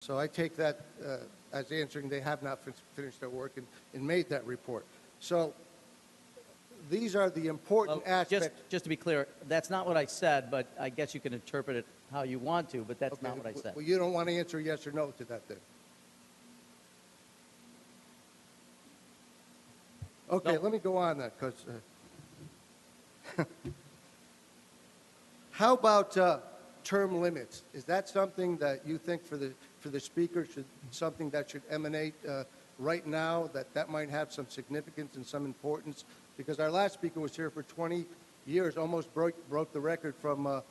So I take that as answering they have not finished their work and made that report. So these are the important aspects. Just to be clear, that's not what I said, but I guess you can interpret it how you want to, but that's not what I said. Well, you don't want to answer yes or no to that then. Okay, No. let me go on that, because how about term limits? Is that something that you think for the speaker something that should emanate right now, that might have some significance and some importance? Because our last speaker was here for 20 years, almost broke the record from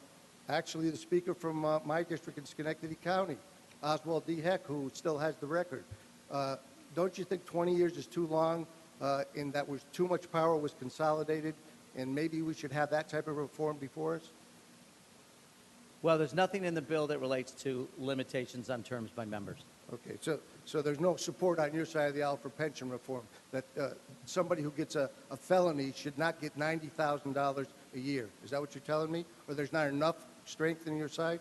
actually the speaker from my district in Schenectady County, Oswald D. Heck, who still has the record. Don't you think 20 years is too long, in that was too much power was consolidated, and maybe we should have that type of reform before us? Well, there's nothing in the bill that relates to limitations on terms by members. Okay, so there's no support on your side of the aisle for pension reform, that somebody who gets a felony should not get $90,000 a year. Is that what you're telling me? Or there's not enough strength in your side?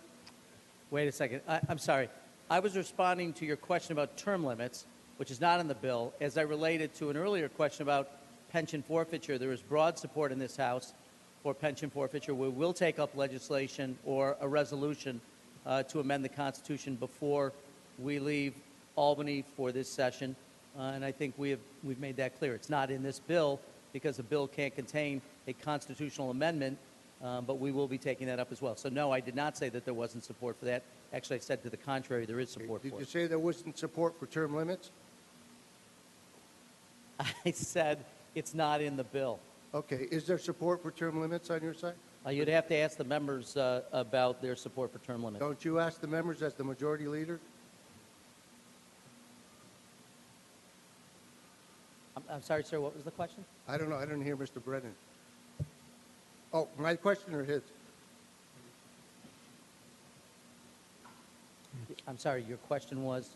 Wait a second. I'm sorry. I was responding to your question about term limits, which is not in the bill, as I related to an earlier question about pension forfeiture. There is broad support in this House for pension forfeiture. We will take up legislation or a resolution to amend the Constitution before we leave Albany for this session, and I think we've made that clear. It's not in this bill because the bill can't contain a constitutional amendment, but we will be taking that up as well. So no, I did not say that there wasn't support for that. Actually, I said to the contrary, there is support for it. Did you say there wasn't support for term limits? I said it's not in the bill. Okay, is there support for term limits on your side? You'd have to ask the members about their support for term limits. Don't you ask the members as the majority leader? I'm sorry, sir, what was the question? I don't know. I didn't hear Mr. Brennan. Oh, my question or his? I'm sorry, your question was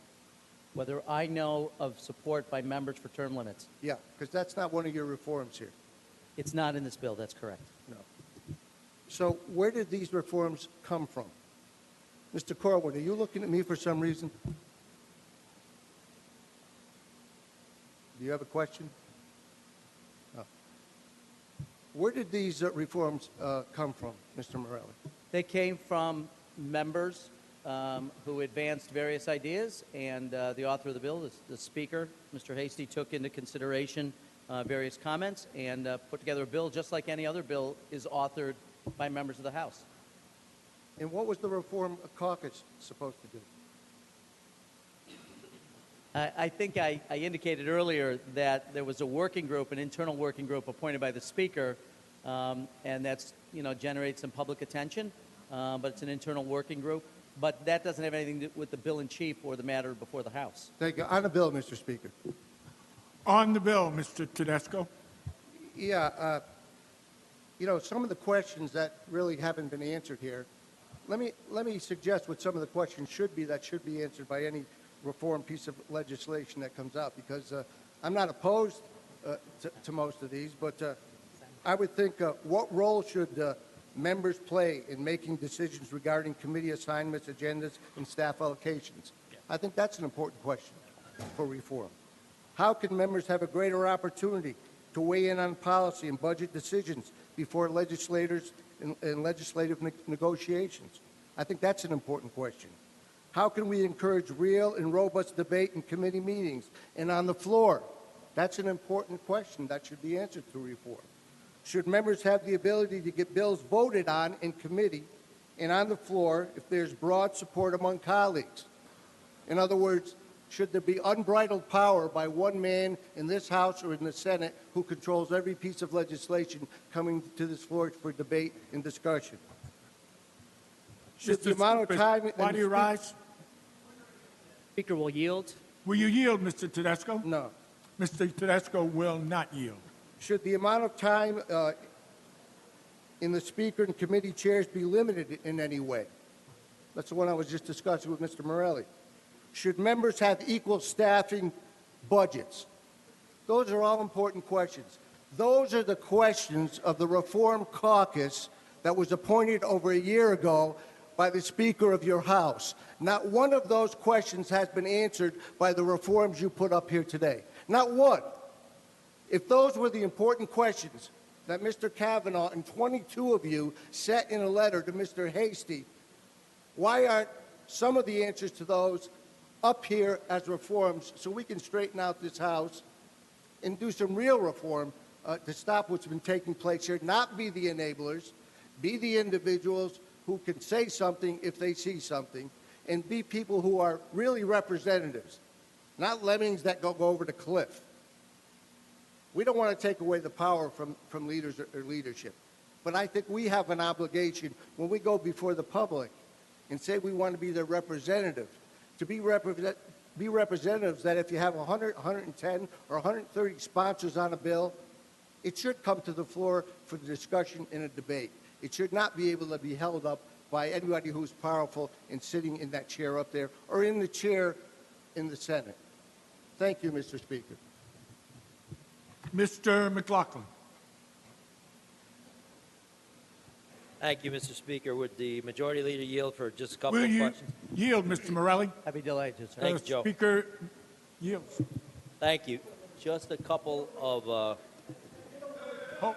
whether I know of support by members for term limits. Yeah, because that's not one of your reforms here. It's not in this bill, that's correct. No. So where did these reforms come from? Mr. Corwin, are you looking at me for some reason? Do you have a question? No. Where did these reforms come from, Mr. Morelli? They came from members who advanced various ideas, and the author of the bill, the Speaker, Mr. Hasty, took into consideration various comments and put together a bill just like any other bill is authored by members of the House. And what was the Reform Caucus supposed to do? I think I indicated earlier that there was a working group, an internal working group appointed by the Speaker, and that's, generates some public attention, but it's an internal working group. But that doesn't have anything to do with the bill in chief or the matter before the House. Thank you. On the bill, Mr. Speaker. On the bill, Mr. Tedesco. Yeah, some of the questions that really haven't been answered here, let me suggest what some of the questions should be that should be answered by any reform piece of legislation that comes out, because I'm not opposed to most of these, but I would think what role should members play in making decisions regarding committee assignments, agendas, and staff allocations? I think that's an important question for reform. How can members have a greater opportunity to weigh in on policy and budget decisions before legislators and legislative negotiations? I think that's an important question. How can we encourage real and robust debate in committee meetings and on the floor? That's an important question that should be answered through reform. Should members have the ability to get bills voted on in committee and on the floor if there's broad support among colleagues? In other words, should there be unbridled power by one man in this House or in the Senate who controls every piece of legislation coming to this floor for debate and discussion? Should the amount of time... Why do you rise? Speaker will yield. Will you yield, Mr. Tedesco? No. Mr. Tedesco will not yield. Should the amount of time in the Speaker and committee chairs be limited in any way? That's the one I was just discussing with Mr. Morelli. Should members have equal staffing budgets? Those are all important questions. Those are the questions of the Reform Caucus that was appointed over a year ago by the Speaker of your House. Not one of those questions has been answered by the reforms you put up here today. Not one. If those were the important questions that Mr. Kavanaugh and 22 of you set in a letter to Mr. Hastie, why aren't some of the answers to those up here as reforms so we can straighten out this House and do some real reform to stop what's been taking place here, not be the enablers, be the individuals who can say something if they see something, and be people who are really representatives, not lemmings that go over the cliff. We don't want to take away the power from leaders or leadership, but I think we have an obligation when we go before the public and say we want to be their representative, to be representatives that if you have 100, 110, or 130 sponsors on a bill, it should come to the floor for the discussion in a debate. It should not be able to be held up by anybody who's powerful and sitting in that chair up there or in the chair in the Senate. Thank you, Mr. Speaker. Mr. McLaughlin. Thank you, Mr. Speaker. Would the Majority Leader yield for just a couple Will of you questions? yield, Mr. Morelli? I'd be delighted to, sir. Thanks, Joe. Speaker yields. Thank you. Just a couple of Oh,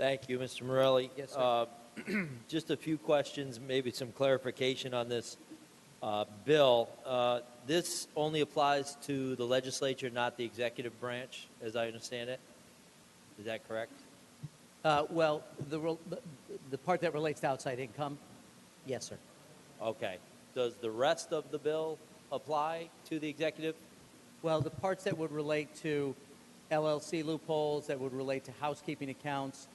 Thank you, Mr. Morelli. Yes, sir. Just a few questions, maybe some clarification on this bill. This only applies to the legislature, not the executive branch, as I understand it. Is that correct? Well, the part that relates to outside income, yes, sir. Okay. Does the rest of the bill apply to the executive? Well, the parts that would relate to LLC loopholes, that would relate to housekeeping accounts,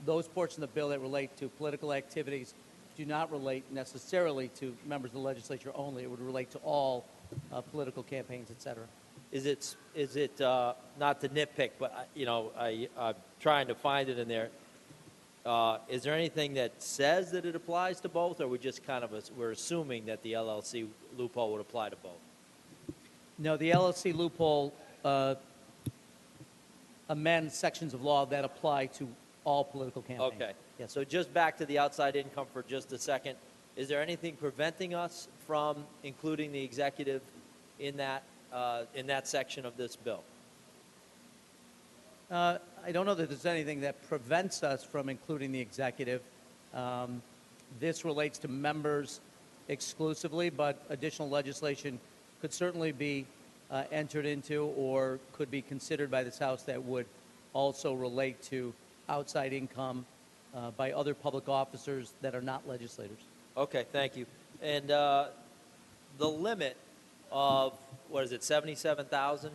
those portions of the bill that relate to political activities do not relate necessarily to members of the legislature only. It would relate to all political campaigns, et cetera. Is it not to nitpick, but I'm trying to find it in there. Is there anything that says that it applies to both, or we just we're assuming that the LLC loophole would apply to both? No, the LLC loophole amends sections of law that apply to all political campaigns. Okay. Yes. So just back to the outside income for just a second. Is there anything preventing us from including the executive in that section of this bill? I don't know that there's anything that prevents us from including the executive. This relates to members exclusively, but additional legislation could certainly be entered into or could be considered by this House that would also relate to outside income by other public officers that are not legislators. Okay, thank you. And the limit of, what is it, $77,000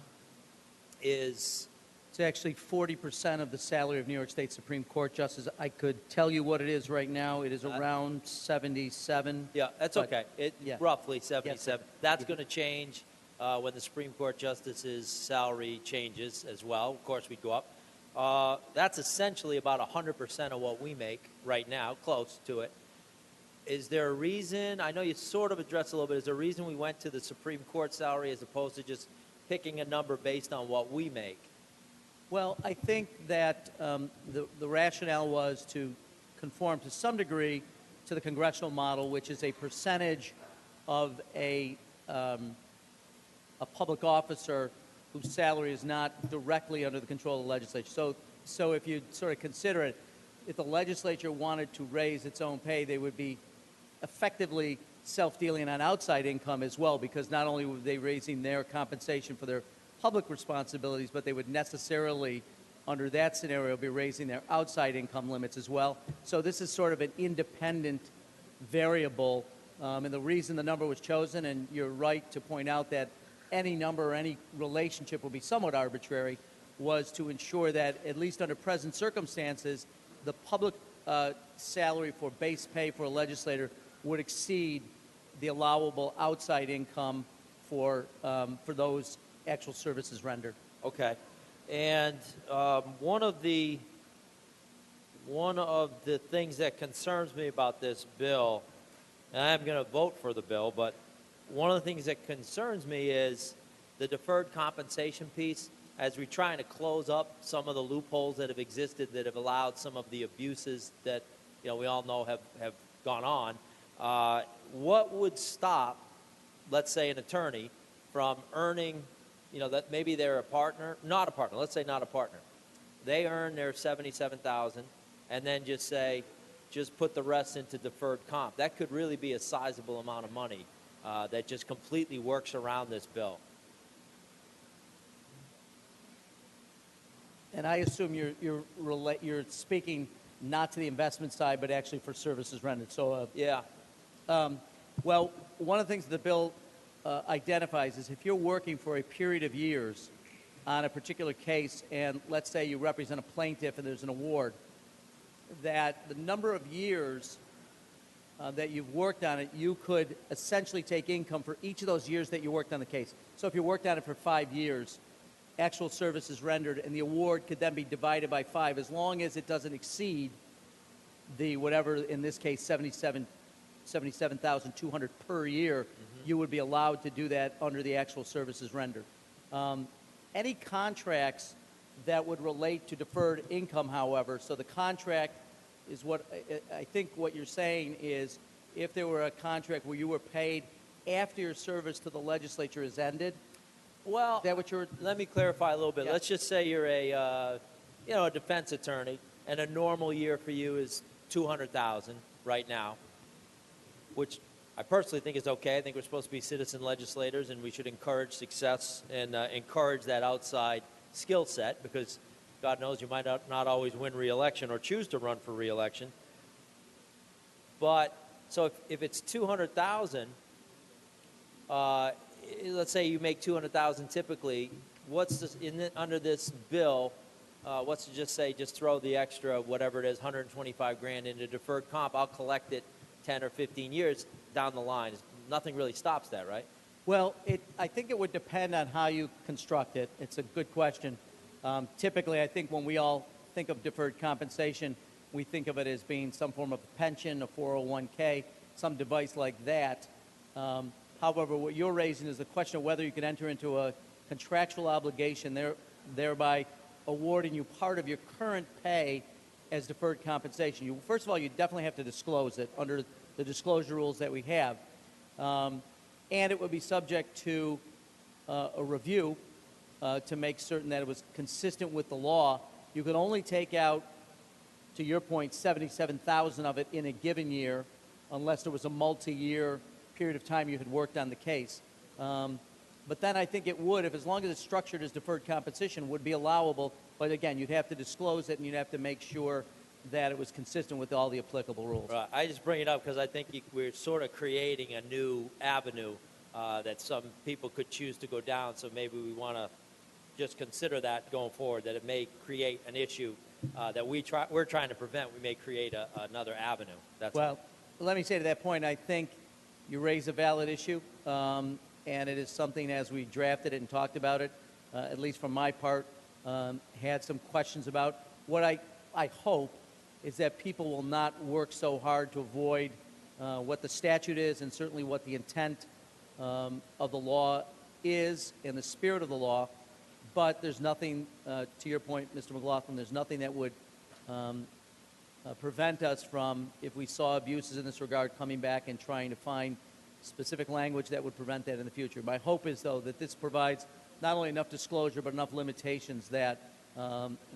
is... It's actually 40% of the salary of New York State Supreme Court justice. I could tell you what it is right now. It is around 77. Yeah, that's but- okay. yeah. Roughly 77. Yes. That's going to change when the Supreme Court justice's salary changes as well. Of course, we'd go up. That's essentially about 100% of what we make right now, close to it. Is there a reason, I know you sort of addressed a little bit, is there a reason we went to the Supreme Court salary as opposed to just picking a number based on what we make? Well, I think that the rationale was to conform to some degree to the congressional model, which is a percentage of a public officer whose salary is not directly under the control of the legislature. So if you sort of consider it, if the legislature wanted to raise its own pay, they would be effectively self-dealing on outside income as well, because not only were they raising their compensation for their public responsibilities, but they would necessarily, under that scenario, be raising their outside income limits as well. So this is sort of an independent variable, and the reason the number was chosen, and you're right to point out that any number or any relationship will be somewhat arbitrary, was to ensure that, at least under present circumstances, the public salary for base pay for a legislator would exceed the allowable outside income for those actual services rendered. Okay. And one of the things that concerns me about this bill, and I'm going to vote for the bill, but one of the things that concerns me is the deferred compensation piece as we're trying to close up some of the loopholes that have existed that have allowed some of the abuses that we all know have gone on. What would stop, let's say, an attorney from earning, that maybe they're not a partner, let's say not a partner. They earn their $77,000 and then just put the rest into deferred comp. That could really be a sizable amount of money that just completely works around this bill. And I assume you're speaking not to the investment side, but actually for services rendered. So, Yeah. Well, one of the things the bill identifies is if you're working for a period of years on a particular case, and let's say you represent a plaintiff and there's an award, that the number of years that you've worked on it, you could essentially take income for each of those years that you worked on the case. So if you worked on it for 5 years, actual services rendered, and the award could then be divided by 5 as long as it doesn't exceed the whatever, in this case, $77,200 per year, you would be allowed to do that under the actual services rendered. Any contracts that would relate to deferred income, however, so the contract is what I think what you're saying is if there were a contract where you were paid after your service to the legislature is ended. Well, Is that what you're? let me clarify a little bit. Yeah. Let's just say you're a defense attorney, and a normal year for you is $200,000 right now, which I personally think is okay. I think we're supposed to be citizen legislators, and we should encourage success and encourage that outside skill set because God knows you might not always win re-election or choose to run for re-election. But so if it's $200,000, let's say you make $200,000 typically. What's this, under this bill? What's to just throw the extra whatever it is, $125,000 into deferred comp? I'll collect it 10 or 15 years down the line. Nothing really stops that, right? Well, I think it would depend on how you construct it. It's a good question. Typically, I think when we all think of deferred compensation, we think of it as being some form of pension, a 401k, some device like that. However, what you're raising is the question of whether you can enter into a contractual obligation, thereby awarding you part of your current pay as deferred compensation. First of all, you definitely have to disclose it under the disclosure rules that we have. And it would be subject to a review to make certain that it was consistent with the law. You could only take out, to your point, $77,000 of it in a given year unless there was a multi-year period of time you had worked on the case. But then I think it would, as long as it's structured as deferred compensation, would be allowable. But again, you'd have to disclose it and you'd have to make sure that it was consistent with all the applicable rules. Right. I just bring it up because I think we're sort of creating a new avenue that some people could choose to go down. So maybe we want to just consider that going forward, that it may create an issue that we're trying to prevent. We may create another avenue. Well, let me say to that point, I think you raise a valid issue, and it is something as we drafted it and talked about it, at least from my part, had some questions about. What I hope is that people will not work so hard to avoid what the statute is and certainly what the intent of the law is and the spirit of the law. But there's nothing, to your point, Mr. McLaughlin, there's nothing that would prevent us from, if we saw abuses in this regard, coming back and trying to find specific language that would prevent that in the future. My hope is, though, that this provides not only enough disclosure but enough limitations that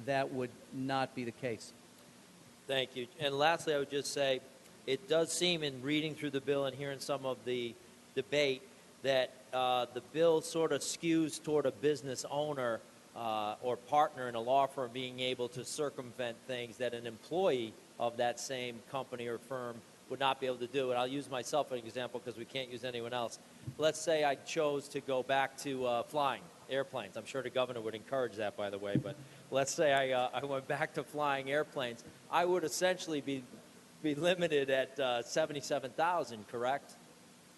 that would not be the case. Thank you. And lastly, I would just say it does seem in reading through the bill and hearing some of the debate that the bill sort of skews toward a business owner or partner in a law firm being able to circumvent things that an employee of that same company or firm would not be able to do. And I'll use myself as an example because we can't use anyone else. Let's say I chose to go back to flying airplanes. I'm sure the governor would encourage that, by the way. But let's say I went back to flying airplanes. I would essentially be limited at $77,000, correct?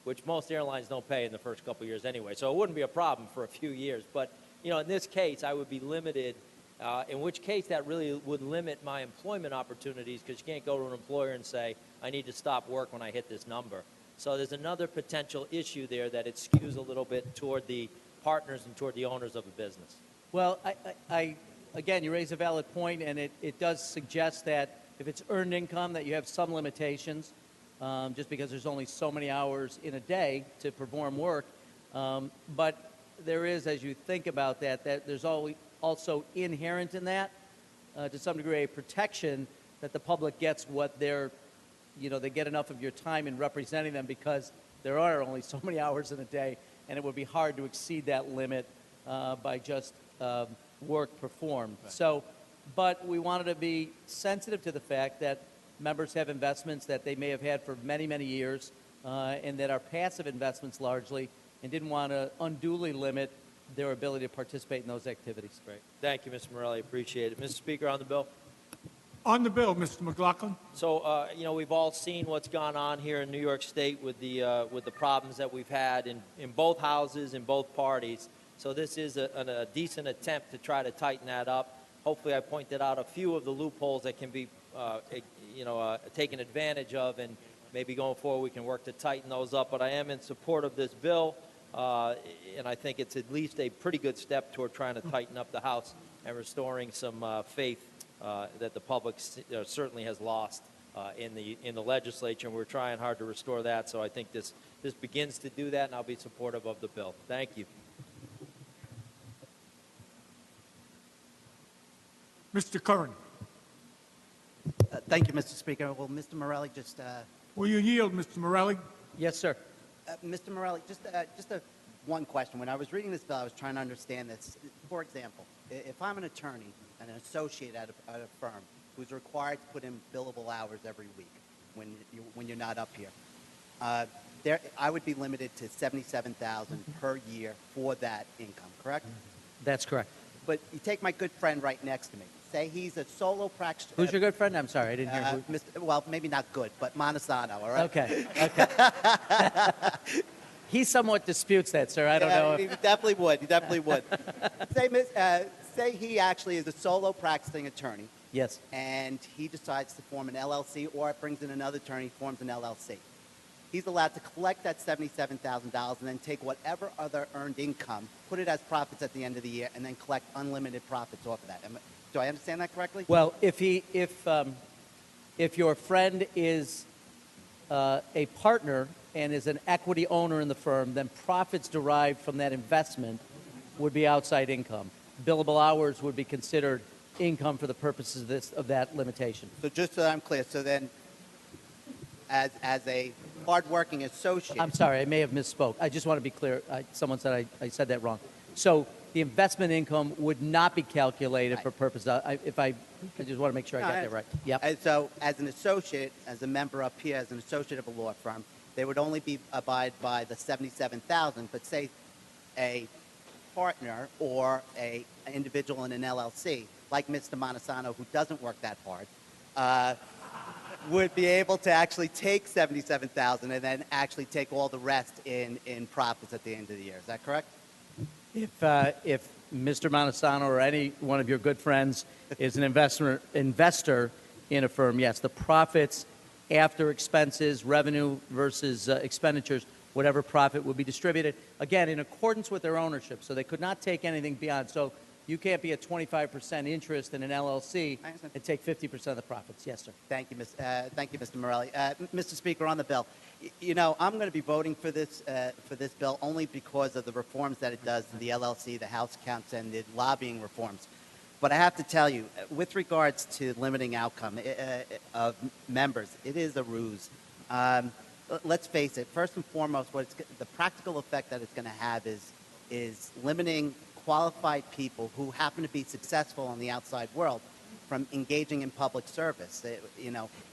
which most airlines don't pay in the first couple of years anyway. So it wouldn't be a problem for a few years. But, in this case, I would be limited, in which case that really would limit my employment opportunities because you can't go to an employer and say, I need to stop work when I hit this number. So there's another potential issue there that it skews a little bit toward the partners and toward the owners of a business. Well, again, you raise a valid point, and it does suggest that if it's earned income, that you have some limitations, just because there's only so many hours in a day to perform work. But there is, as you think about that there's always also inherent in that, to some degree, a protection that the public gets what they get enough of your time in representing them because there are only so many hours in a day, and it would be hard to exceed that limit by just work performed. Right. So, but we wanted to be sensitive to the fact that members have investments that they may have had for many, many years, and that are passive investments largely, and didn't want to unduly limit their ability to participate in those activities. Great. Thank you, Mr. Morelli. Appreciate it. Mr. Speaker, on the bill. On the bill, Mr. McLaughlin. So, we've all seen what's gone on here in New York State with the problems that we've had in both houses, in both parties. So this is a decent attempt to try to tighten that up. Hopefully, I pointed out a few of the loopholes that can be, taken advantage of, and maybe going forward we can work to tighten those up. But I am in support of this bill, and I think it's at least a pretty good step toward trying to tighten up the House and restoring some faith that the public certainly has lost in the legislature, and we're trying hard to restore that. So I think this begins to do that, and I'll be supportive of the bill. Thank you. Mr. Curran. Thank you, Mr. Speaker. Well, Mr. Morelli just... Will you yield, Mr. Morelli? Yes, sir. Mr. Morelli, just one question. When I was reading this bill, I was trying to understand this. For example, if I'm an attorney and an associate at a firm who's required to put in billable hours every week when you're not up here, I would be limited to $77,000 per year for that income, correct? That's correct. But you take my good friend right next to me. Say he's a solo practitioner. Who's your good friend? I'm sorry, I didn't hear who. Well, maybe not good, but Montesano, all right? Okay. He somewhat disputes that, sir. I don't know. He definitely would. He definitely would. Say he actually is a solo practicing attorney. Yes. And he decides to form an LLC, or it brings in another attorney, forms an LLC. He's allowed to collect that $77,000 and then take whatever other earned income, put it as profits at the end of the year, and then collect unlimited profits off of that. Do I understand that correctly? Well, if your friend is a partner and is an equity owner in the firm, then profits derived from that investment would be outside income. Billable hours would be considered income for the purposes of that limitation. So just so that I'm clear, so then as a hardworking associate... I'm sorry, I may have misspoke. I just want to be clear. Someone said I said that wrong. So the investment income would not be calculated for purposes. I just want to make sure I got that right. Yep. And so as an associate, as a member up here, as an associate of a law firm, they would only abide by the $77,000, but say a partner or an individual in an LLC, like Mr. Montesano, who doesn't work that hard, would be able to actually take $77,000 and then actually take all the rest in profits at the end of the year. Is that correct? If Mr. Montesano or any one of your good friends is an investor in a firm, yes, the profits after expenses, revenue versus expenditures, whatever profit would be distributed, again, in accordance with their ownership. So they could not take anything beyond. So you can't be a 25% interest in an LLC and take 50% of the profits. Yes, sir. Thank you, Mr. Morelli. Mr. Speaker, on the bill, I'm going to be voting for this bill only because of the reforms that it does to the LLC, the House accounts, and the lobbying reforms. But I have to tell you, with regards to limiting outcome of members, it is a ruse. Let's face it. First and foremost, the practical effect that it's going to have is limiting qualified people who happen to be successful in the outside world from engaging in public service.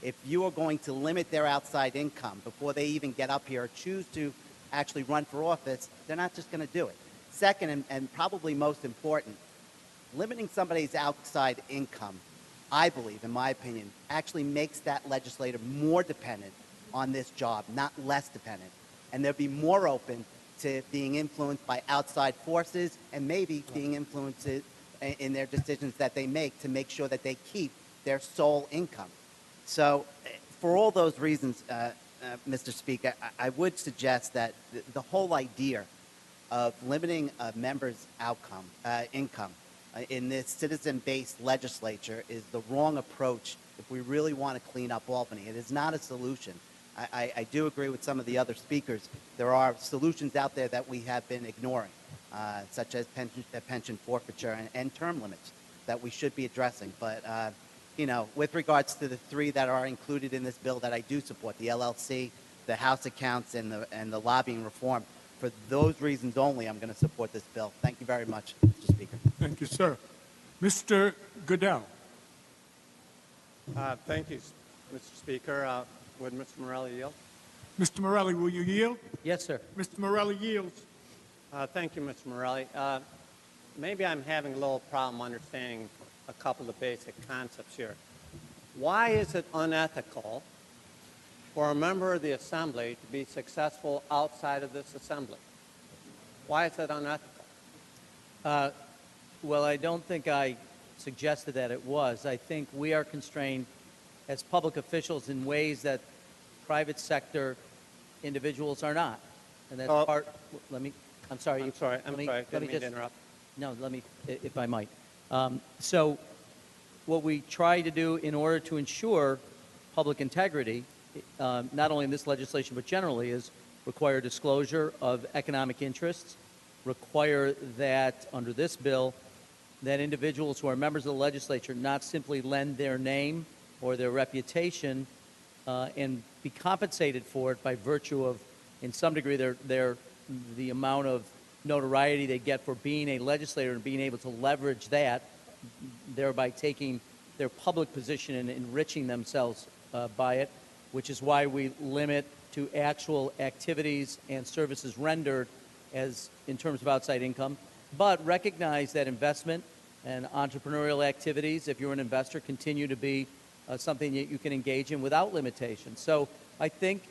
If you are going to limit their outside income before they even get up here or choose to actually run for office, they're not just going to do it. Second, and probably most important, limiting somebody's outside income, I believe, in my opinion, actually makes that legislator more dependent on this job, not less dependent. and they'll be more open to being influenced by outside forces and maybe being influenced in their decisions that they make sure that they keep their sole income. So for all those reasons, Mr. Speaker, I would suggest that the whole idea of limiting a member's income in this citizen-based legislature is the wrong approach if we really want to clean up Albany. It is not a solution. I do agree with some of the other speakers. There are solutions out there that we have been ignoring, such as pension forfeiture and term limits that we should be addressing. But you know, with regards to the three that are included in this bill that I do support, the LLC, the House accounts, and the lobbying reform, for those reasons only, I'm going to support this bill. Thank you very much, Mr. Speaker. Thank you, sir. Mr. Goodell. Thank you, Mr. Speaker. Would Mr. Morelli yield? Mr. Morelli, will you yield? Yes, sir. Mr. Morelli yields. Thank you, Mr. Morelli. Maybe I'm having a little problem understanding a couple of basic concepts here. Why is it unethical for a member of the Assembly to be successful outside of this Assembly? Why is that unethical? Well, I don't think I suggested that it was. I think we are constrained as public officials in ways that private sector individuals are not. And that's part, I'm sorry. I'm sorry. Let me Didn't mean just, to interrupt. no, let me, if I might. So what we try to do in order to ensure public integrity, not only in this legislation but generally, is require disclosure of economic interests, require that under this bill that individuals who are members of the legislature not simply lend their name or their reputation and be compensated for it by virtue of, in some degree, the amount of notoriety they get for being a legislator and being able to leverage that, thereby taking their public position and enriching themselves by it, which is why we limit to actual activities and services rendered as in terms of outside income, but recognize that investment and entrepreneurial activities, if you're an investor, continue to be something that you can engage in without limitation. So I think,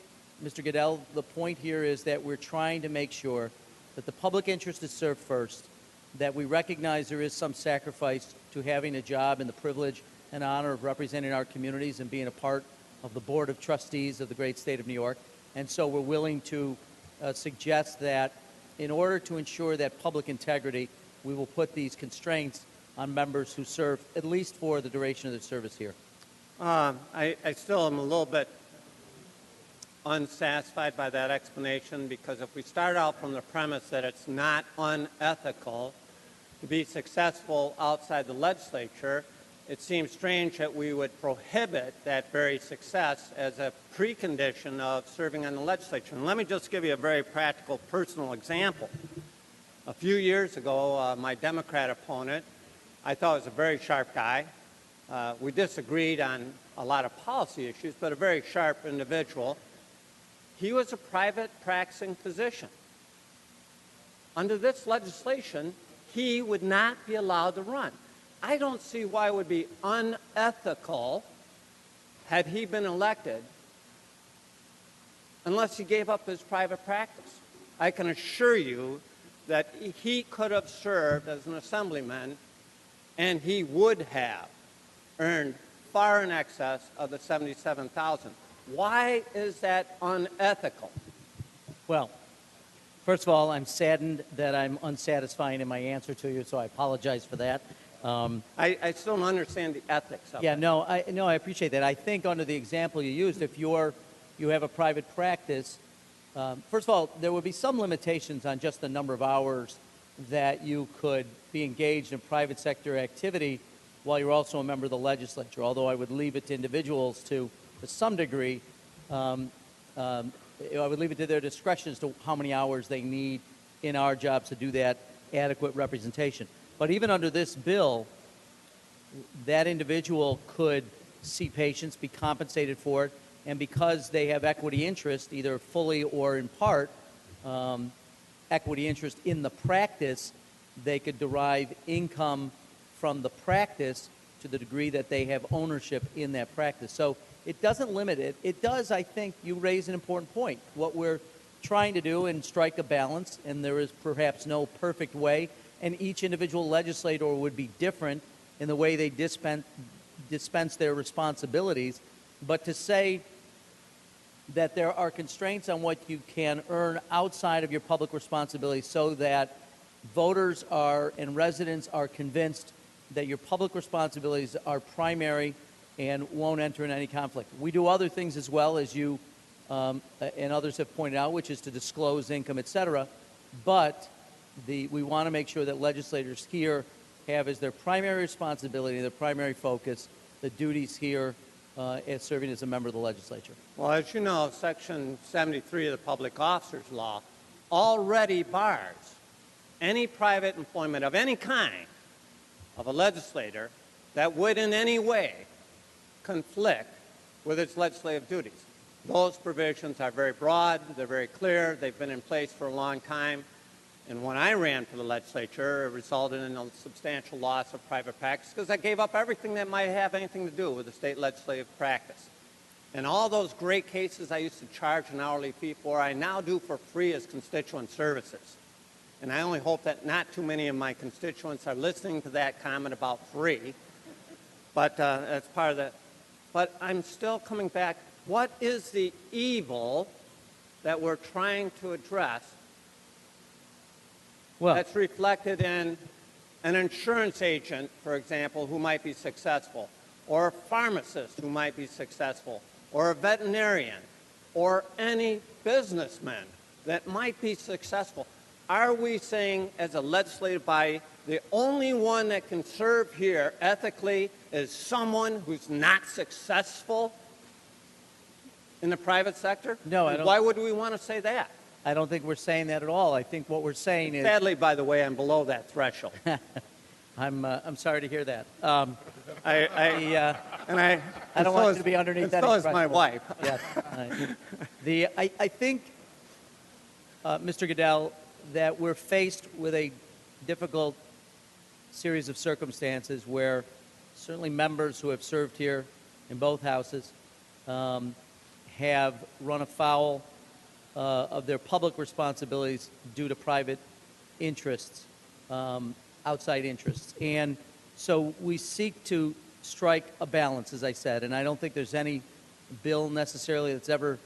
Mr. Goodell, the point here is that we're trying to make sure that the public interest is served first, that we recognize there is some sacrifice to having a job and the privilege and honor of representing our communities and being a part of the Board of Trustees of the great state of New York. And so we're willing to suggest that in order to ensure that public integrity, we will put these constraints on members who serve at least for the duration of their service here. I still am a little bit unsatisfied by that explanation, because if we start out from the premise that it's not unethical to be successful outside the legislature, it seems strange that we would prohibit that very success as a precondition of serving on the legislature. And let me just give you a very practical, personal example. A few years ago, my Democrat opponent, I thought was a very sharp guy. We disagreed on a lot of policy issues, but a very sharp individual. He was a private practicing physician. Under this legislation, he would not be allowed to run. I don't see why it would be unethical had he been elected unless he gave up his private practice. I can assure you that he could have served as an assemblyman and he would have earned far in excess of the $77,000. Why is that unethical? Well, first of all, I'm saddened that I'm unsatisfying in my answer to you, so I apologize for that. I still don't understand the ethics of Yeah, it. no, I appreciate that. I think under the example you used, if you have a private practice, first of all, there would be some limitations on just the number of hours that you could be engaged in private sector activity while you're also a member of the legislature, although I would leave it to individuals to some degree, I would leave it to their discretion as to how many hours they need in our jobs to do that adequate representation. But even under this bill, that individual could see patients, be compensated for it, and because they have equity interest, either fully or in part, equity interest in the practice, they could derive income from the practice to the degree that they have ownership in that practice. So it doesn't limit it. It does, I think, you raise an important point. What we're trying to do and strike a balance, and there is perhaps no perfect way, and each individual legislator would be different in the way they dispense their responsibilities. But to say that there are constraints on what you can earn outside of your public responsibilities so that voters are and residents are convinced that your public responsibilities are primary and won't enter in any conflict. We do other things as well, as you and others have pointed out, which is to disclose income, et cetera. But we want to make sure that legislators here have as their primary responsibility, their primary focus, the duties here as serving as a member of the legislature. Well, as you know, Section 73 of the Public Officers Law already bars any private employment of any kind of a legislator that would in any way conflict with its legislative duties. Those provisions are very broad, they're very clear, they've been in place for a long time. And when I ran for the legislature, it resulted in a substantial loss of private practice because I gave up everything that might have anything to do with the state legislative practice. And all those great cases I used to charge an hourly fee for, I now do for free as constituent services. And I only hope that not too many of my constituents are listening to that comment about free. But that's part of that. But I'm still coming back. What is the evil that we're trying to address that's reflected in an insurance agent, for example, who might be successful, or a pharmacist who might be successful, or a veterinarian, or any businessman that might be successful? Are we saying, as a legislative body, the only one that can serve here ethically is someone who's not successful in the private sector? No, I don't. Why would we want to say that? I don't think we're saying that at all. I think what we're saying is... Sadly, by the way, I'm below that threshold. I'm sorry to hear that. I don't want you to be underneath that so is threshold. my wife. Yes. I think, Mr. Goodell, that we're faced with a difficult series of circumstances where certainly members who have served here in both houses have run afoul of their public responsibilities due to private interests, outside interests. And so we seek to strike a balance, as I said, and I don't think there's any bill necessarily that's ever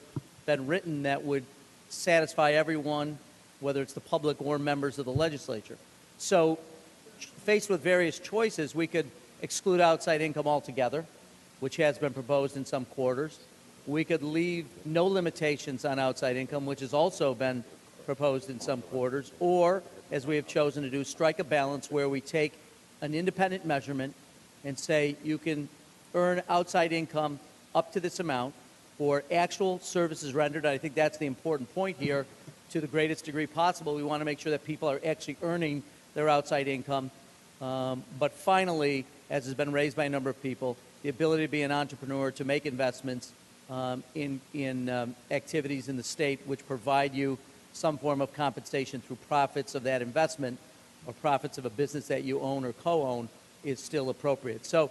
been written that would satisfy everyone, whether it's the public or members of the legislature. So faced with various choices, we could exclude outside income altogether, which has been proposed in some quarters. We could leave no limitations on outside income, which has also been proposed in some quarters, or, as we have chosen to do, strike a balance where we take an independent measurement and say you can earn outside income up to this amount for actual services rendered. I think that's the important point here. To the greatest degree possible, we want to make sure that people are actually earning their outside income. But finally, as has been raised by a number of people, the ability to be an entrepreneur, to make investments in activities in the state which provide you some form of compensation through profits of that investment or profits of a business that you own or co-own is still appropriate. So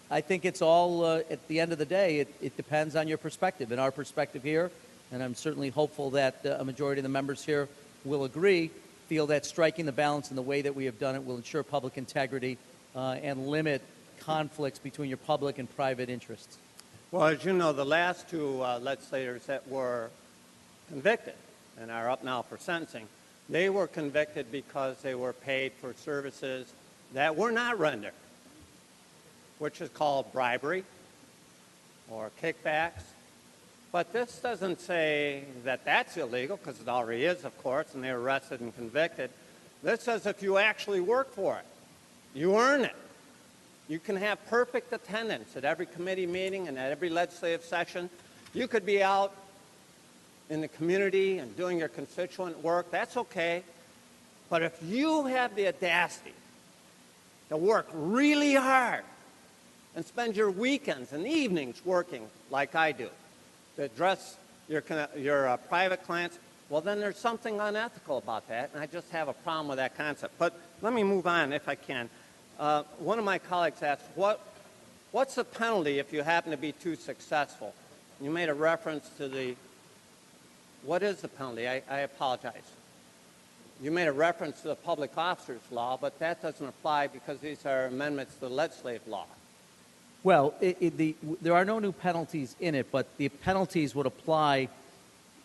I think it's all, at the end of the day, it depends on your perspective. And our perspective here, and I'm certainly hopeful that a majority of the members here will agree, feel that striking the balance in the way that we have done it will ensure public integrity and limit conflicts between your public and private interests. Well, as you know, the last two legislators that were convicted and are up now for sentencing, they were convicted because they were paid for services that were not rendered, which is called bribery or kickbacks. But this doesn't say that that's illegal, because it already is, of course, and they were arrested and convicted. This says if you actually work for it, you earn it. You can have perfect attendance at every committee meeting and at every legislative session. You could be out in the community and doing your constituent work. That's okay. But if you have the audacity to work really hard and spend your weekends and evenings working like I do to address your private clients, well, then there's something unethical about that, and I just have a problem with that concept. But let me move on, if I can. One of my colleagues asked, what's the penalty if you happen to be too successful? You made a reference to the What is the penalty? I apologize. You made a reference to the public officers law, but that doesn't apply because these are amendments to the legislative law. Well, there are no new penalties in it, but the penalties would apply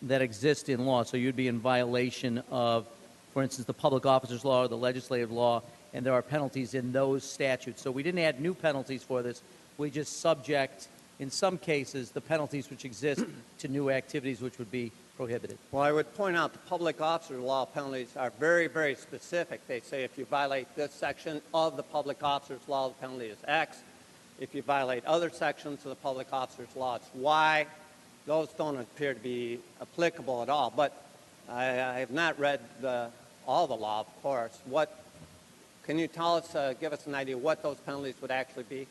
that exist in law. So you'd be in violation of, for instance, the public officers law or the legislative law, and there are penalties in those statutes. So we didn't add new penalties for this. We just subject, in some cases, the penalties which exist to new activities which would be prohibited. Well, I would point out the public officer law penalties are very, very specific. They say if you violate this section of the public officers law, the penalty is X. If you violate other sections of the public officers law, it's Y. Those don't appear to be applicable at all. But I have not read all the law, of course. Can you tell us, give us an idea what those penalties would actually be?